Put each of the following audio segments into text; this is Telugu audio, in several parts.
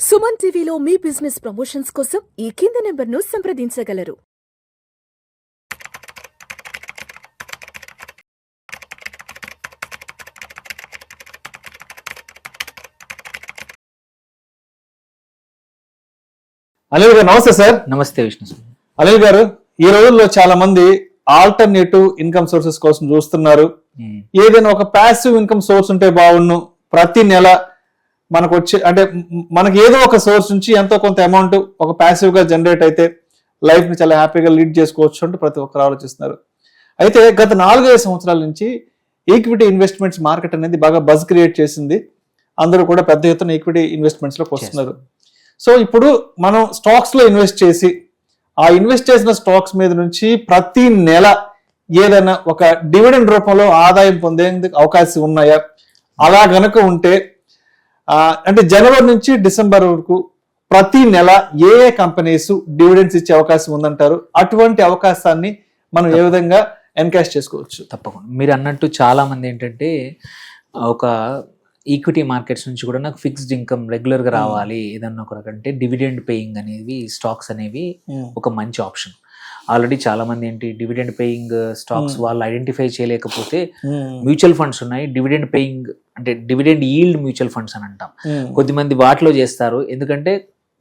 సుమన్ టీవీలో మీ బిజినెస్ ప్రమోషన్స్ కోసం ఈ కింది నెంబర్ను సంప్రదించగలరు. అనిల్ గారు నమస్తే సార్. నమస్తే విష్ణు సార్. అనిల్ గారు, ఈ రోజుల్లో చాలా మంది ఆల్టర్నేటివ్ ఇన్కమ్ సోర్సెస్ కోసం చూస్తున్నారు. ఏదైనా ఒక ప్యాసివ్ ఇన్కమ్ సోర్స్ ఉంటే బాగుండు, ప్రతి నెల మనకు వచ్చే అంటే మనకి ఏదో ఒక సోర్స్ నుంచి ఎంతో కొంత అమౌంట్ ఒక ప్యాసివ్ గా జనరేట్ అయితే లైఫ్ ని చాలా హ్యాపీగా లీడ్ చేసుకోవచ్చు అంటూ ప్రతి ఒక్కరు ఆలోచిస్తున్నారు. అయితే గత 4-5 సంవత్సరాల నుంచి ఈక్విటీ ఇన్వెస్ట్మెంట్స్ మార్కెట్ అనేది బాగా బజ్ క్రియేట్ చేసింది. అందరూ కూడా పెద్ద ఎత్తున ఈక్విటీ ఇన్వెస్ట్మెంట్స్ లోకి వస్తున్నారు. సో ఇప్పుడు మనం స్టాక్స్ లో ఇన్వెస్ట్ చేసి ఆ ఇన్వెస్ట్ చేసిన స్టాక్స్ మీద నుంచి ప్రతి నెల ఏదైనా ఒక డివిడెండ్ రూపంలో ఆదాయం పొందేందుకు అవకాశం ఉన్నాయా? అలా గనక ఉంటే అంటే జనవరి నుంచి డిసెంబర్ వరకు ప్రతి నెల ఏ కంపెనీస్ డివిడెండ్స్ ఇచ్చే అవకాశం ఉందంటారు? అటువంటి అవకాశాన్ని మనం ఏ విధంగా ఎన్కాష్ చేసుకోవచ్చు? తప్పకుండా మీరు అన్నట్టు చాలా మంది ఏంటంటే ఒక ఈక్విటీ మార్కెట్స్ నుంచి కూడా నాకు ఫిక్స్డ్ ఇన్కమ్ రెగ్యులర్ గా రావాలి ఏదన్నా ఒక రకంటే డివిడెండ్ పేయింగ్ అనేవి స్టాక్స్ అనేవి ఒక మంచి ఆప్షన్. ఆల్రెడీ చాలా మంది ఏంటి డివిడెండ్ పేయింగ్ స్టాక్స్ వాళ్ళు ఐడెంటిఫై చేయలేకపోతే మ్యూచువల్ ఫండ్స్ ఉన్నాయి డివిడెండ్ పేయింగ్ అంటే డివిడెండ్ ఈల్డ్ మ్యూచువల్ ఫండ్స్ అని అంటాం. కొద్దిమంది వాటిలో చేస్తారు. ఎందుకంటే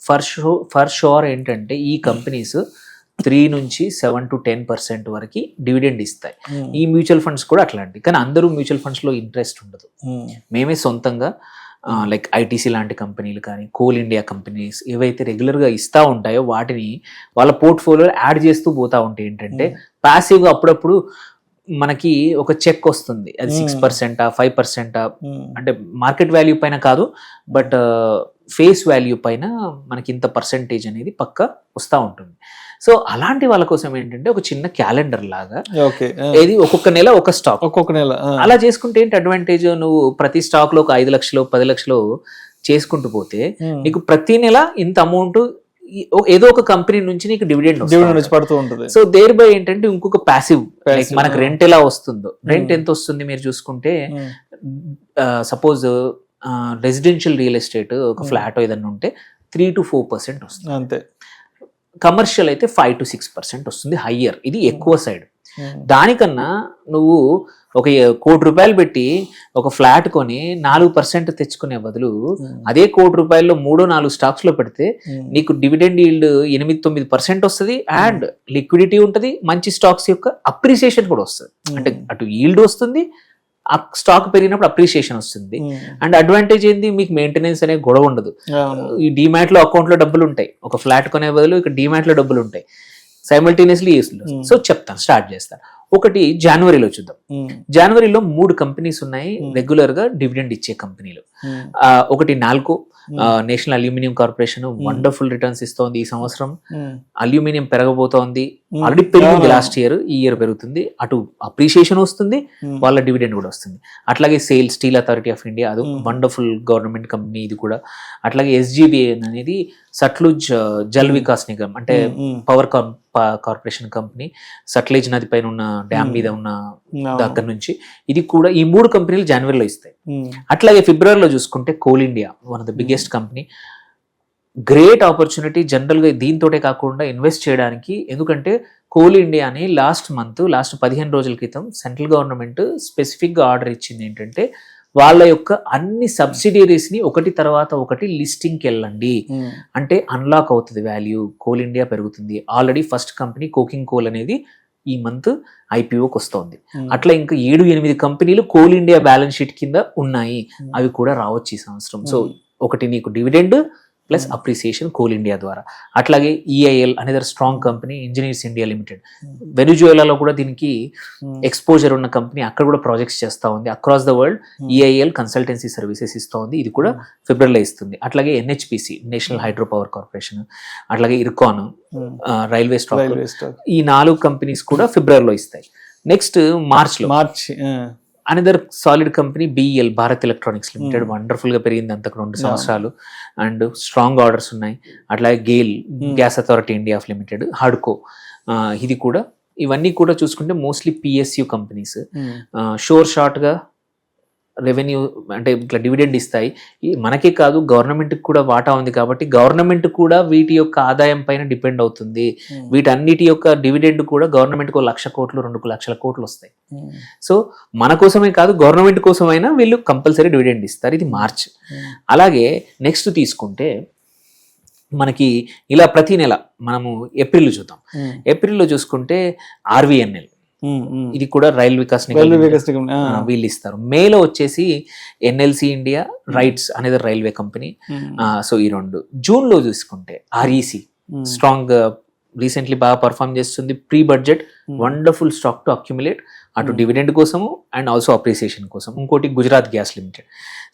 ఫర్ షోర్ ఏంటంటే ఈ కంపెనీస్ 3 నుంచి 7 to 10% వరకు డివిడెండ్ ఇస్తాయి. ఈ మ్యూచువల్ ఫండ్స్ కూడా అట్లాంటివి. కానీ అందరూ మ్యూచువల్ ఫండ్స్ లో ఇంట్రెస్ట్ ఉండదు. మేమే సొంతంగా లైక్ ఐటీసీ లాంటి కంపెనీలు కానీ కోల్ ఇండియా కంపెనీస్ ఏవైతే రెగ్యులర్గా ఇస్తూ ఉంటాయో వాటిని వాళ్ళ పోర్ట్ఫోలియోలో యాడ్ చేస్తూ పోతా ఉంటాయి. ఏంటంటే ప్యాసివ్గా అప్పుడప్పుడు మనకి ఒక చెక్ వస్తుంది, అది 6%, 5% అంటే మార్కెట్ వాల్యూ పైన కాదు బట్ ఫేస్ వాల్యూ పైన మనకి ఇంత పర్సెంటేజ్ అనేది పక్క వస్తూ ఉంటుంది. సో అలాంటి వాళ్ళ కోసం ఏంటంటే ఒక చిన్న క్యాలెండర్ లాగా ఏది ఒక్కొక్క నెల ఒక స్టాక్ ఒక్కొక్క నెల అలా చేసుకుంటే ఏంటి అడ్వాంటేజ్, నువ్వు ప్రతి స్టాక్ లో ఒక 5 లక్షలు 10 లక్షలు చేసుకుంటూ పోతే నీకు ప్రతి నెల ఇంత అమౌంట్ ఏదో ఒక కంపెనీ నుంచి నీకు డివిడెండ్ పడుతూ ఉంటుంది. సో దేర్ బై ఏంటంటే ఇంకొక ప్యాసివ్ లైక్ మనకు రెంట్ ఎలా వస్తుందో, రెంట్ ఎంత వస్తుంది మీరు చూసుకుంటే సపోజ్ రెసిడెన్షియల్ రియల్ ఎస్టేట్ ఒక ఫ్లాట్ ఏదన్నా ఉంటే 3 to 4% వస్తుంది. అంతే. కమర్షియల్ అయితే 5 to 6% వస్తుంది, హయ్యర్. ఇది ఎక్కువ సైడ్. దానికన్నా నువ్వు ఒక ₹1,00,00,000 పెట్టి ఒక ఫ్లాట్ కొని 4% తెచ్చుకునే బదులు అదే ₹1,00,00,000 3-4 స్టాక్స్ లో పెడితే నీకు డివిడెండ్ ఈల్డ్ 8-9% వస్తుంది అండ్ లిక్విడిటీ ఉంటుంది, మంచి స్టాక్స్ యొక్క అప్రిసియేషన్ కూడా వస్తుంది. అంటే అటు ఈల్డ్ వస్తుంది, ఆ స్టాక్ పెరిగినప్పుడు అప్రిసియేషన్ వస్తుంది. అండ్ అడ్వాంటేజ్ ఏంది, మీకు మెయింటెనెన్స్ అనే గొడవ ఉండదు. ఈ డిమాట్ లో అకౌంట్ లో డబ్బులు ఉంటాయి, ఒక ఫ్లాట్ కొనే బదులు ఇక్కడ డిమాట్ లో డబ్బులు ఉంటాయి సైమల్టేనియస్లీ. సో చెప్తాను, స్టార్ట్ చేస్తాను. ఒకటి జనవరిలో చూద్దాం. జనవరిలో 3 కంపెనీస్ ఉన్నాయి రెగ్యులర్ గా డివిడెండ్ ఇచ్చే కంపెనీలు. ఒకటి NALCO, national aluminium corporation wonderful returns ఇస్తోంది ఈ సంవత్సరం. అల్యూమినియం పెరగబోతోంది, ఆల్రెడీ పెరిగింది లాస్ట్ ఇయర్, ఈ ఇయర్ పెరుగుతుంది. అటు అప్రిషియేషన్ వస్తుంది, వాళ్ళ డివిడెండ్ కూడా వస్తుంది. అట్లాగే స్టీల్ అథారిటీ ఆఫ్ ఇండియా, అది వండర్ఫుల్ గవర్నమెంట్ కంపెనీ ఇది కూడా. అట్లాగే SGBA అనేది సట్లుజ్ జల్ వికాస్ నిగమ్ అంటే పవర్ కార్పొరేషన్ కంపెనీ, సట్లేజ్ నది పైన ఉన్న డ్యామ్ మీద ఉన్న దగ్గర నుంచి ఇది కూడా. ఈ 3 కంపెనీలు జనవరిలో ఇస్తాయి. అట్లాగే ఫిబ్రవరిలో చూసుకుంటే coal India, one of the biggest company. Great opportunity general గా దీంతోటే కాకుండా ఇన్వెస్ట్ చేయడానికి. ఎందుకంటే కోల్ ఇండియాని లాస్ట్ 15 రోజుల క్రితం సెంట్రల్ గవర్నమెంట్ స్పెసిఫిక్ గా ఆర్డర్ ఇచ్చింది. ఏంటంటే వాళ్ళ యొక్క అన్ని సబ్సిడీరీస్ ని ఒకటి తర్వాత ఒకటి లిస్టింగ్కి వెళ్ళండి, అంటే అన్లాక్ అవుతుంది వాల్యూ, కోల్ ఇండియా పెరుగుతుంది. Already first company coking coal అనేది ఈ మంత్ IPOకి వస్తోంది. అట్లా ఇంకా 7-8 కంపెనీలు కోల్ ఇండియా బ్యాలెన్స్ షీట్ కింద ఉన్నాయి, అవి కూడా రావచ్చు ఈ సంవత్సరం. సో ఒకటి నీకు dividend plus appreciation Coal India ద్వారా. అట్లాగే EIL another strong company, Engineers India Limited, వెనిజువేలాలో కూడా దీనికి ఎక్స్పోజర్ ఉన్న కంపెనీ, అక్కడ కూడా ప్రాజెక్ట్స్ చేస్తూ ఉంది across the world. EIL consultancy services ఇస్తూ ఉంది, ఇది కూడా ఫిబ్రవరిలో ఇస్తుంది. అట్లాగే NHPC national hydro power corporation, అట్లాగే ఇర్కాన్ రైల్వే స్టాక్, ఈ 4 కంపెనీస్ కూడా ఫిబ్రవరిలో ఇస్తాయి. Next March another solid company BEL, Bharat electronics limited, wonderful గా పెరిగింది అంతకు 2 సంవత్సరాలు అండ్ స్ట్రాంగ్ ఆర్డర్స్ ఉన్నాయి. అట్లాగే GAIL, Gas Authority India of Limited, హడ్కో, ఇది కూడా. ఇవన్నీ కూడా చూసుకుంటే మోస్ట్లీ PSU కంపెనీస్. షోర్ షార్ట్ గా రెవెన్యూ అంటే ఇట్లా డివిడెండ్ ఇస్తాయి. మనకే కాదు గవర్నమెంట్కి కూడా వాటా ఉంది కాబట్టి గవర్నమెంట్ కూడా వీటి యొక్క ఆదాయం పైన డిపెండ్ అవుతుంది. వీటన్నిటి యొక్క డివిడెండ్ కూడా గవర్నమెంట్కి 1,00,000 కోట్లు 2,00,000 కోట్లు వస్తాయి. సో మన కోసమే కాదు గవర్నమెంట్ కోసమైనా వీళ్ళు కంపల్సరీ డివిడెండ్ ఇస్తారు. ఇది మార్చ్. అలాగే నెక్స్ట్ తీసుకుంటే మనకి ఇలా ప్రతి నెల మనము ఏప్రిల్ చూద్దాం. ఏప్రిల్లో చూసుకుంటే RVNL, ఇది కూడా రైల్ వికాస్ నిగమ్ వీళ్ళు ఇస్తారు. మేలో వచ్చేసి NLC ఇండియా రైట్స్ అనేది రైల్వే కంపెనీ. సో ఈ రెండు. జూన్ లో చూసుకుంటే REC స్ట్రాంగ్ రీసెంట్లీ బాగా పర్ఫామ్ చేస్తుంది. Pre budget wonderful stock to accumulate, అటు డివిడెండ్ కోసము అండ్ ఆల్సో అప్రిసియేషన్ కోసం. ఇంకోటి గుజరాత్ గ్యాస్ లిమిటెడ్.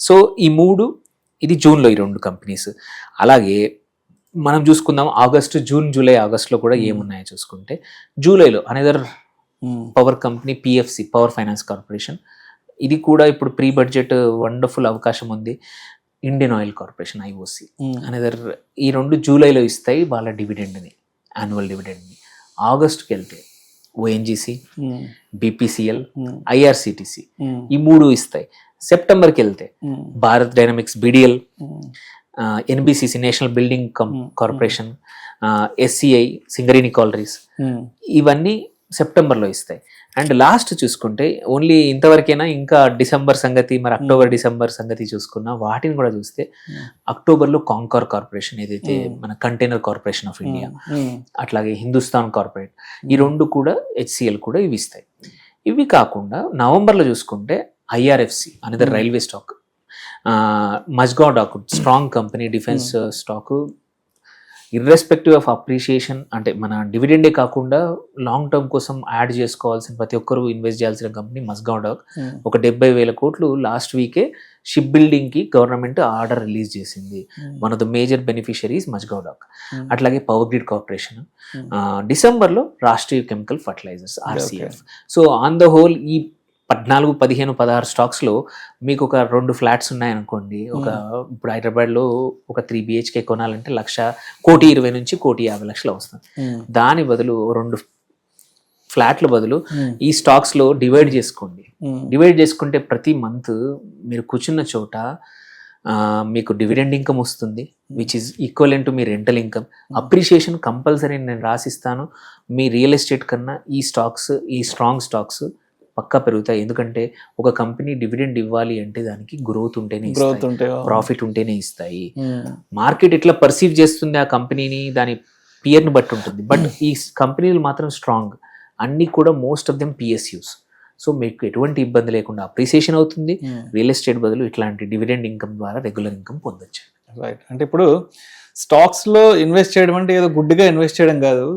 సో ఈ మూడు, ఇది జూన్లో ఈ రెండు కంపెనీస్. అలాగే మనం చూసుకుందాం ఆగస్టు, జూన్, జూలై, ఆగస్టులో కూడా ఏమున్నాయో చూసుకుంటే జూలైలో another power company PFC, power finance corporation. ఇది కూడా ఇప్పుడు ప్రీ బడ్జెట్ వండర్ఫుల్ అవకాశం ఉంది. Indian oil corporation IOC another. ఈ రెండు జూలైలో ఇస్తాయి వాళ్ళ డివిడెండ్ని, యాన్యువల్ డివిడెండ్ని. ఆగస్టుకి వెళ్తే ONGC, BPCL, IRCTC ఈ మూడు ఇస్తాయి. సెప్టెంబర్కి వెళ్తే Bharat dynamics, BDL, NBCC national building corporation, SCI Singareni collieries, ఇవన్నీ సెప్టెంబర్లో ఇస్తాయి. అండ్ లాస్ట్ చూసుకుంటే ఓన్లీ ఇంతవరకైనా, ఇంకా డిసెంబర్ సంగతి, మరి అక్టోబర్ డిసెంబర్ సంగతి చూసుకున్నా వాటిని కూడా చూస్తే అక్టోబర్లో కాంకార్ కార్పొరేషన్, ఏదైతే మన కంటైనర్ కార్పొరేషన్ ఆఫ్ ఇండియా, అట్లాగే హిందుస్థాన్ కార్పొరేట్, ఈ రెండు కూడా HCL కూడా ఇవి ఇస్తాయి. ఇవి కాకుండా నవంబర్లో చూసుకుంటే IRFC అనేది railway stock, Mazagon dock strong company, defence stock, irrespective of appreciation, అంటే మన డివిడెండే కాకుండా లాంగ్ టర్మ్ కోసం యాడ్ చేసుకోవాల్సిన ప్రతి ఒక్కరు ఇన్వెస్ట్ చేయాల్సిన కంపెనీ మజ్గావ్ డాక్. ఒక 70,000 కోట్లు లాస్ట్ వీకే షిప్ బిల్డింగ్ కి గవర్నమెంట్ ఆర్డర్ రిలీజ్ చేసింది. One of the major beneficiaries Mazagon dock. అట్లాగే పవర్ గ్రిడ్ కార్పొరేషన్, డిసెంబర్లో Rashtriya chemical fertilisers RCF. So on the whole ఈ 14, 15, 16 స్టాక్స్లో మీకు ఒక 2 ఫ్లాట్స్ ఉన్నాయనుకోండి. ఇప్పుడు హైదరాబాద్లో ఒక 3 BHK కొనాలంటే 1,20,000 నుంచి 1,50,000 వస్తుంది. దాని బదులు 2 ఫ్లాట్ల బదులు ఈ స్టాక్స్లో డివైడ్ చేసుకోండి. డివైడ్ చేసుకుంటే ప్రతి మంత్ మీరు కూర్చున్న చోట మీకు డివిడెండ్ ఇన్కమ్ వస్తుంది, which is equivalent to me rental income. Appreciation compulsory నేను రాసిస్తాను. మీ రియల్ ఎస్టేట్ కన్నా ఈ స్టాక్స్, ఈ స్ట్రాంగ్ స్టాక్స్ పక్కా పెరుగుతాయి. ఎందుకంటే ఒక కంపెనీ డివిడెండ్ ఇవ్వాలి అంటే దానికి గ్రోత్ ఉంటేనే, ప్రాఫిట్ ఉంటేనే ఇస్తాయి. మార్కెట్ ఎట్లా పర్సీవ్ చేస్తుంది ఆ కంపెనీని, దాని పియర్ని బట్టి ఉంటుంది. బట్ ఈ కంపెనీలు మాత్రం స్ట్రాంగ్, అన్ని కూడా most of them PSUs. So మీకు ఎటువంటి ఇబ్బంది లేకుండా అప్రిసియేషన్ అవుతుంది. రియల్ ఎస్టేట్ బదులు ఇట్లాంటి డివిడెండ్ ఇన్కమ్ ద్వారా రెగ్యులర్ ఇన్కమ్ పొందొచ్చు. రైట్. అంటే ఇప్పుడు స్టాక్స్ లో ఇన్వెస్ట్ చేయడం అంటే ఏదో గుడ్డిగా ఇన్వెస్ట్ చేయడం కాదు.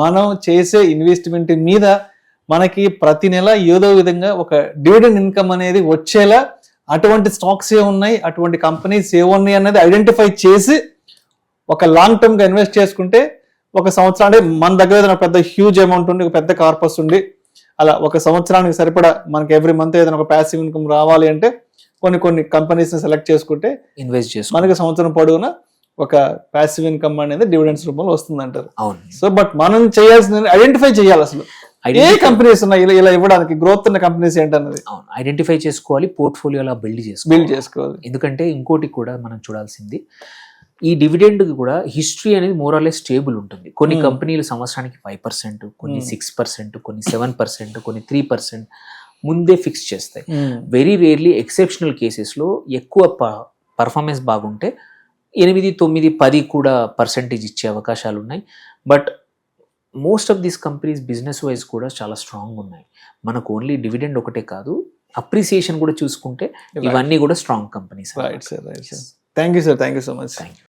మనం చేసే ఇన్వెస్ట్మెంట్ మీద మనకి ప్రతి నెల ఏదో విధంగా ఒక డివిడెండ్ ఇన్కమ్ అనేది వచ్చేలా అటువంటి స్టాక్స్ ఏ ఉన్నాయి, అటువంటి కంపెనీస్ ఏ ఉన్నాయి అనేది ఐడెంటిఫై చేసి ఒక లాంగ్ టర్మ్ గా ఇన్వెస్ట్ చేసుకుంటే ఒక సంవత్సరం, అంటే మన దగ్గర ఏదైనా పెద్ద హ్యూజ్ అమౌంట్ ఉండి, ఒక పెద్ద కార్పస్ ఉండి, అలా ఒక సంవత్సరానికి సరిపడా మనకి ఎవ్రీ మంత్ ఏదైనా ఒక ప్యాసివ్ ఇన్కమ్ రావాలి అంటే కొన్ని కంపెనీస్ ని సెలెక్ట్ చేసుకుంటే ఇన్వెస్ట్ చేసి మనకి సంవత్సరం పొడవునా ఒక ప్యాసివ్ ఇన్కమ్ అనేది డివిడెండ్స్ రూపంలో వస్తుంది అంటారు. అవును. సో బట్ మనం చేయాల్సిన ఐడెంటిఫై చేయాలి అసలు ఏ కంపెనీస్ ఉన్నాయి ఇలా ఇవ్వడానికి, గ్రోత్ ఉన్న కంపెనీస్ ఏంటన్నది ఐడెంటిఫై చేసుకోవాలి, పోర్ట్ఫోలియోలా బిల్డ్ చేసుకోవాలి. ఎందుకంటే ఇంకోటి కూడా మనం చూడాల్సింది, ఈ డివిడెండ్ కూడా హిస్టరీ అనేది మోరాలెస్ స్టేబుల్ ఉంటుంది. కొన్ని కంపెనీలు సంవత్సరానికి 5%, కొన్ని 6%, కొన్ని 7%, కొన్ని 3% ముందే ఫిక్స్ చేస్తాయి. వెరీ రేర్లీ ఎక్సెప్షనల్ కేసెస్లో ఎక్కువ పర్ఫార్మెన్స్ బాగుంటే 8, 9, 10 కూడా పర్సెంటేజ్ ఇచ్చే అవకాశాలు ఉన్నాయి. But most of these companies business wise కూడా చాలా స్ట్రాంగ్ ఉన్నాయి. మనకు ఓన్లీ డివిడెండ్ ఒకటే కాదు, అప్రిసియేషన్ కూడా చూసుకుంటే ఇవన్నీ కూడా strong companies. Right sir, right sir. Thank you sir, thank you so much. Thank you.